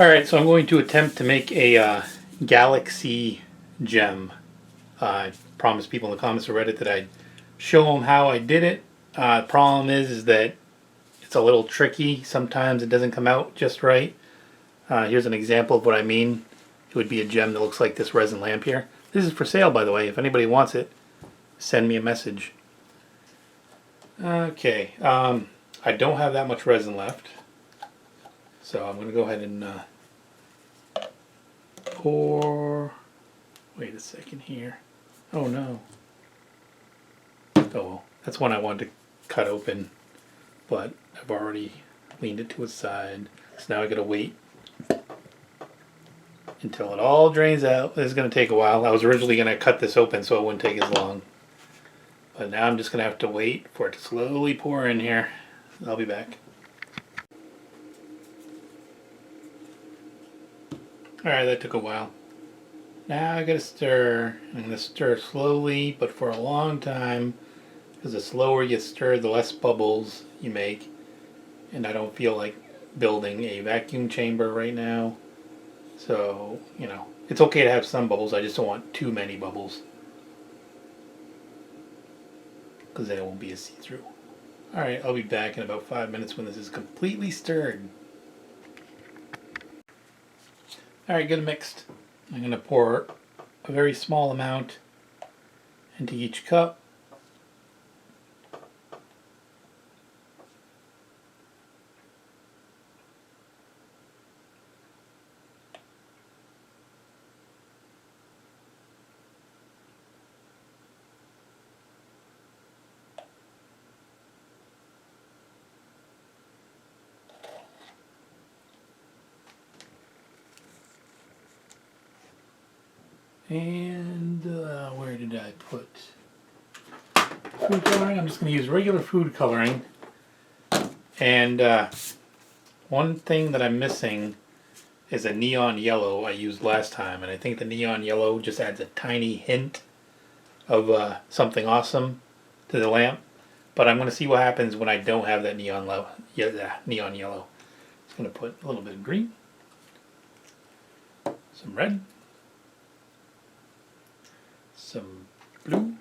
Alright, so I'm going to attempt to make a galaxy gem. I promised people in the comments of Reddit that I'd show them how I did it. Problem is that it's a little tricky. Sometimes it doesn't come out just right. Here's an example of what I mean. It would be a gem that looks like this resin lamp here. This is for sale, by the way. If anybody wants it, send me a message. Okay, I don't have that much resin left. So I'm going to go ahead and pour. Wait a second here. Oh no. Oh well, that's one I wanted to cut open, but I've already leaned it to its side. So now I gotta wait until it all drains out. This is gonna take a while. I was originally gonna cut this open so it wouldn't take as long. But now I'm just gonna have to wait for it to slowly pour in here. I'll be back. Alright, that took a while. Now I gotta stir. I'm gonna stir slowly, but for a long time, because the slower you stir, the less bubbles you make. And I don't feel like building a vacuum chamber right now. So, you know, it's okay to have some bubbles. I just don't want too many bubbles, because then it won't be a see-through. Alright, I'll be back in about 5 minutes when this is completely stirred. Alright, good mixed. I'm going to pour a very small amount into each cup. And where did I put food coloring? I'm just going to use regular food coloring. And one thing that I'm missing is a neon yellow I used last time. And I think the neon yellow just adds a tiny hint of something awesome to the lamp. But I'm going to see what happens when I don't have that neon yellow. Just going to put a little bit of green, some red, some blue,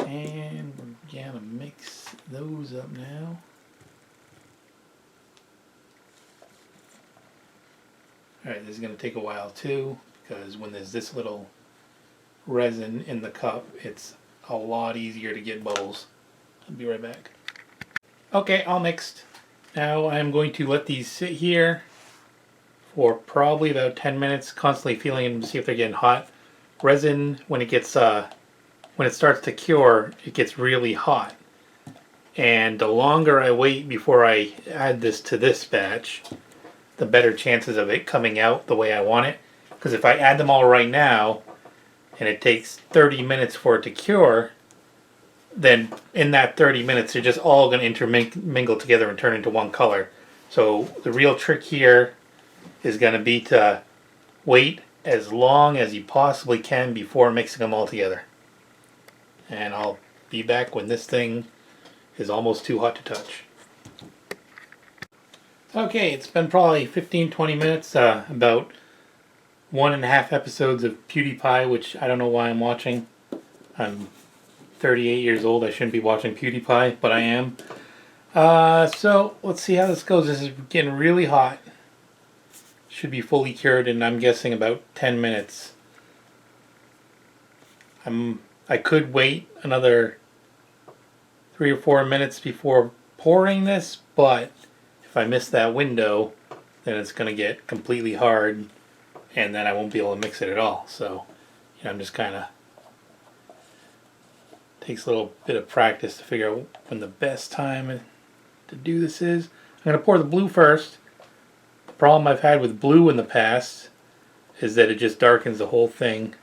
and we're gonna mix those up now. Alright, this is gonna take a while too, because when there's this little resin in the cup, it's a lot easier to get bubbles. I'll be right back. Okay, all mixed. Now I'm going to let these sit here for probably about 10 minutes, constantly feeling them to see if they're getting hot. Resin, when it starts to cure, it gets really hot. And the longer I wait before I add this to this batch, the better chances of it coming out the way I want it. Because if I add them all right now, and it takes 30 minutes for it to cure, then in that 30 minutes they're just all going to intermingle together and turn into one color. So the real trick here is going to be to wait as long as you possibly can before mixing them all together. And I'll be back when this thing is almost too hot to touch. Okay, it's been probably 15-20 minutes, about 1.5 episodes of PewDiePie, which I don't know why I'm watching. I'm 38 years old, I shouldn't be watching PewDiePie, but I am. So let's see how this goes. This is getting really hot. Should be fully cured in, I'm guessing, about 10 minutes. I could wait another 3 or 4 minutes before pouring this, but if I miss that window, then it's going to get completely hard, and then I won't be able to mix it at all. So, you know, I'm just kind of, takes a little bit of practice to figure out when the best time to do this is. I'm going to pour the blue first. The problem I've had with blue in the past is that it just darkens the whole thing.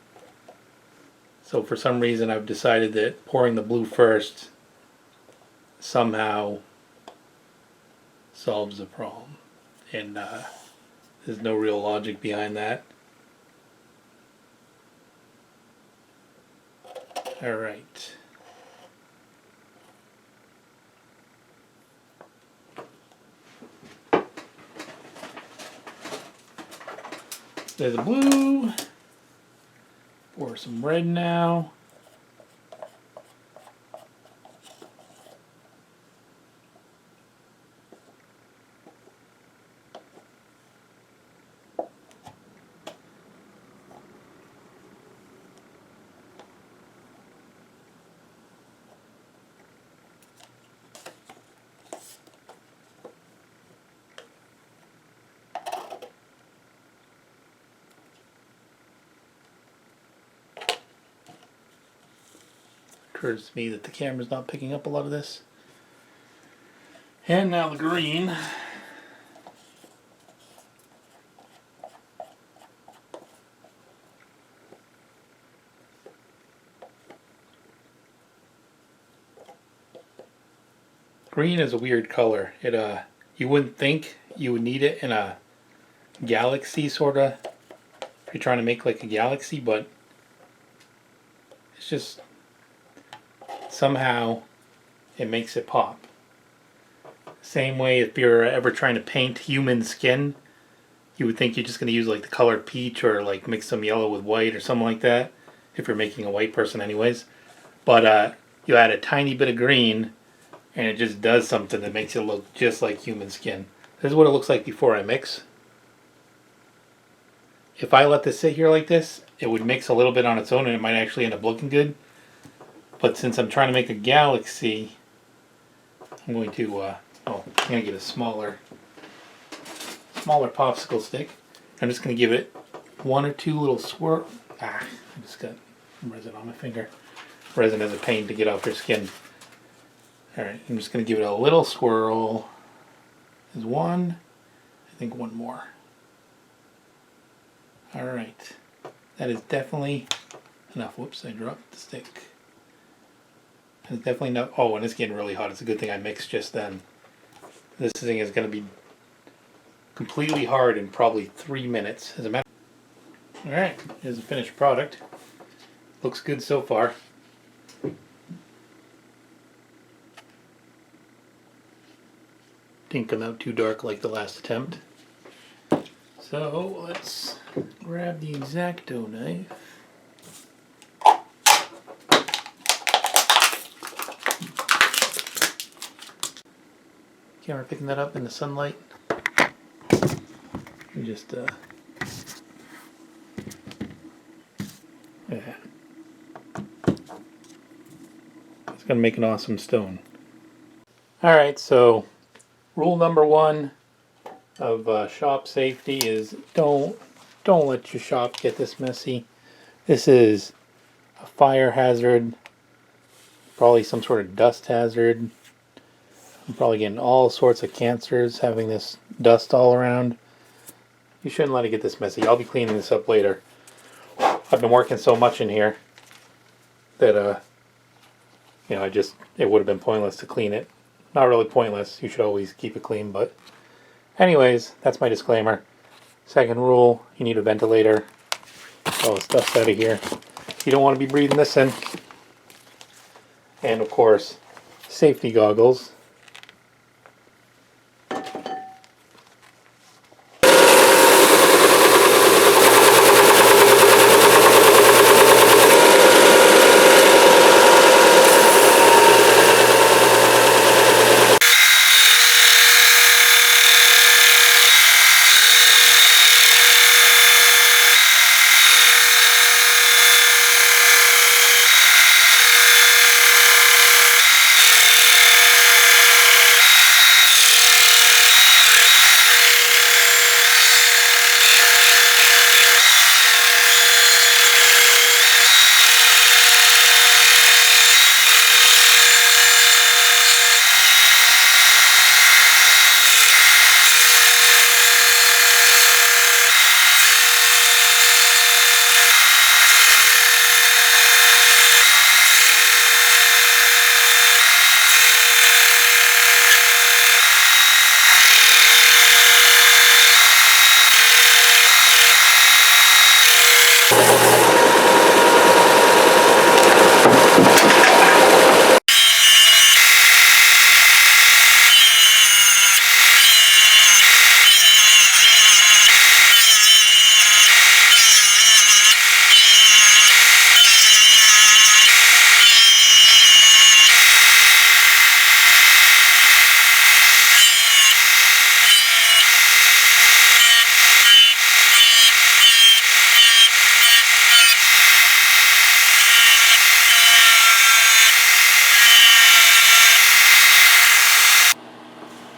So for some reason I've decided that pouring the blue first somehow solves the problem. And there's no real logic behind that. Alright. There's a blue. Pour some red now. Occurs to me that the camera's not picking up a lot of this. And now the green. Green is a weird color. It you wouldn't think you would need it in a galaxy sorta, if you're trying to make like a galaxy, but it's just somehow it makes it pop. Same way if you're ever trying to paint human skin, you would think you're just going to use like the color peach or like mix some yellow with white or something like that, if you're making a white person anyways. But you add a tiny bit of green and it just does something that makes it look just like human skin. This is what it looks like before I mix. If I let this sit here like this, it would mix a little bit on its own and it might actually end up looking good. But since I'm trying to make a galaxy, I'm going to get a smaller popsicle stick. I'm just going to give it one or two little swirl. I just got resin on my finger. Resin is a pain to get off your skin. Alright, I'm just going to give it a little swirl. There's one. I think one more. Alright. That is definitely enough. Whoops, I dropped the stick. It's definitely not. Oh, and it's getting really hot. It's a good thing I mixed just then. This thing is going to be completely hard in probably 3 minutes. As a matter. All right, here's the finished product. Looks good so far. Didn't come out too dark like the last attempt. So let's grab the X-Acto knife. Camera picking that up in the sunlight. And just yeah. It's gonna make an awesome stone. Alright, so rule number 1 of shop safety is don't let your shop get this messy. This is a fire hazard, probably some sort of dust hazard. I'm probably getting all sorts of cancers having this dust all around. You shouldn't let it get this messy. I'll be cleaning this up later. I've been working so much in here that it would have been pointless to clean it. Not really pointless. You should always keep it clean, but anyways, that's my disclaimer. Second rule, you need a ventilator. All the stuff's out of here. You don't want to be breathing this in. And of course, safety goggles.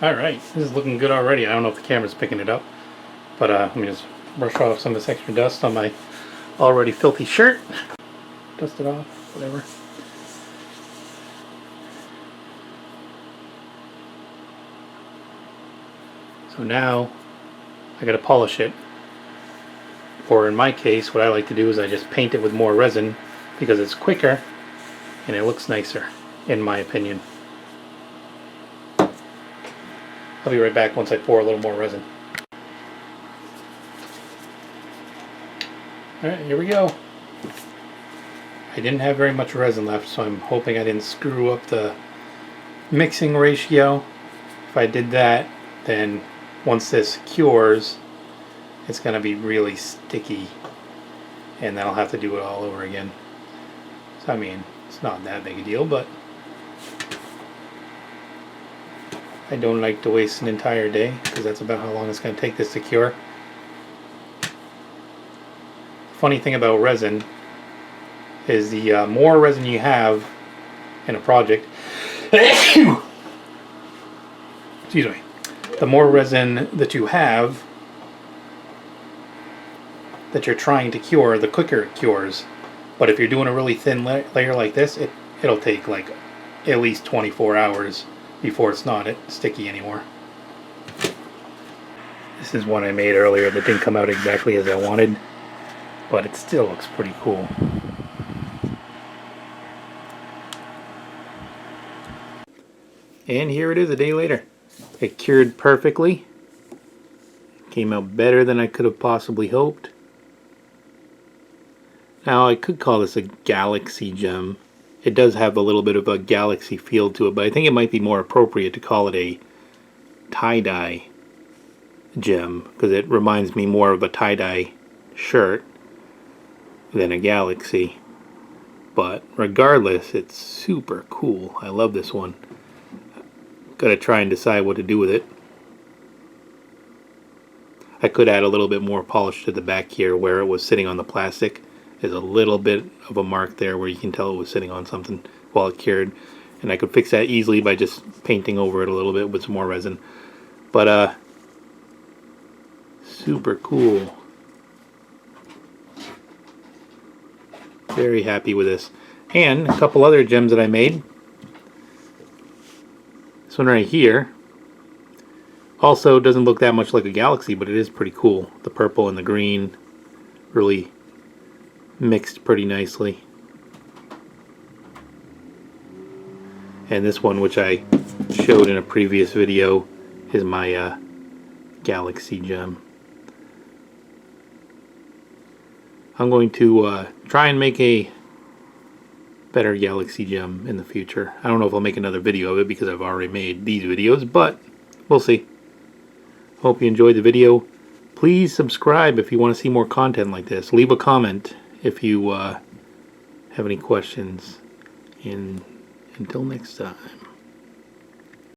Alright, this is looking good already. I don't know if the camera's picking it up, but let me just brush off some of this extra dust on my already filthy shirt. Dust it off, whatever. So now I gotta polish it. Or in my case, what I like to do is I just paint it with more resin because it's quicker and it looks nicer, in my opinion. I'll be right back once I pour a little more resin. Alright, here we go. I didn't have very much resin left, so I'm hoping I didn't screw up the mixing ratio. If I did that, then once this cures, it's going to be really sticky, and then I'll have to do it all over again. So I mean, it's not that big a deal, but I don't like to waste an entire day, because that's about how long it's going to take this to cure. Funny thing about resin is the more resin you have in a project, excuse me, the more resin that you have that you're trying to cure, the quicker it cures. But if you're doing a really thin layer like this, it'll take like at least 24 hours before it's not sticky anymore. This is one I made earlier that didn't come out exactly as I wanted, but it still looks pretty cool. And here it is a day later. It cured perfectly. Came out better than I could have possibly hoped. Now I could call this a galaxy gem. It does have a little bit of a galaxy feel to it, but I think it might be more appropriate to call it a tie-dye gem, because it reminds me more of a tie-dye shirt than a galaxy. But regardless, it's super cool. I love this one. Gotta try and decide what to do with it. I could add a little bit more polish to the back here where it was sitting on the plastic. There's a little bit of a mark there where you can tell it was sitting on something while it cured, and I could fix that easily by just painting over it a little bit with some more resin. But super cool. Very happy with this. And a couple other gems that I made. This one right here also doesn't look that much like a galaxy, but it is pretty cool. The purple and the green really mixed pretty nicely. And this one, which I showed in a previous video, is my galaxy gem. I'm going to try and make a better galaxy gem in the future. I don't know if I'll make another video of it because I've already made these videos, but we'll see. Hope you enjoyed the video. Please subscribe if you want to see more content like this. Leave a comment if you have any questions. And until next time.